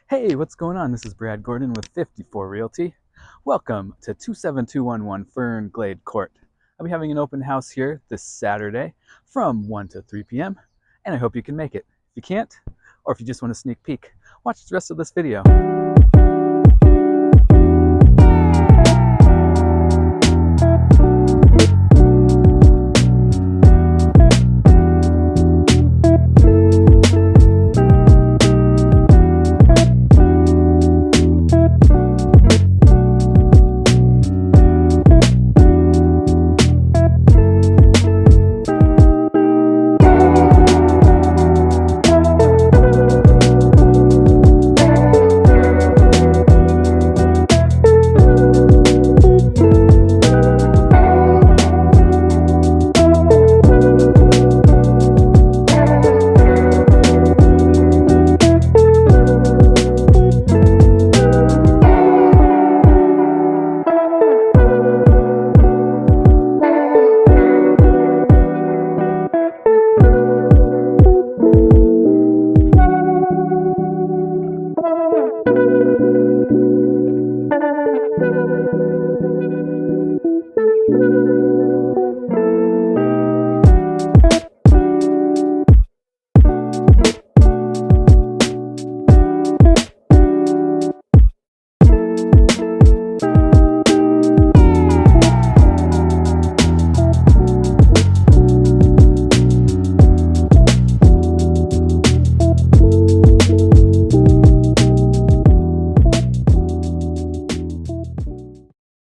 Hey, what's going on? This is Brad Gordon with 54 Realty. Welcome to 27211 Fern Glade Court. I'll be having an open house here this Saturday from 1 to 3 p.m. and I hope you can make it. If you can't, or if you just want a sneak peek, watch the rest of this video.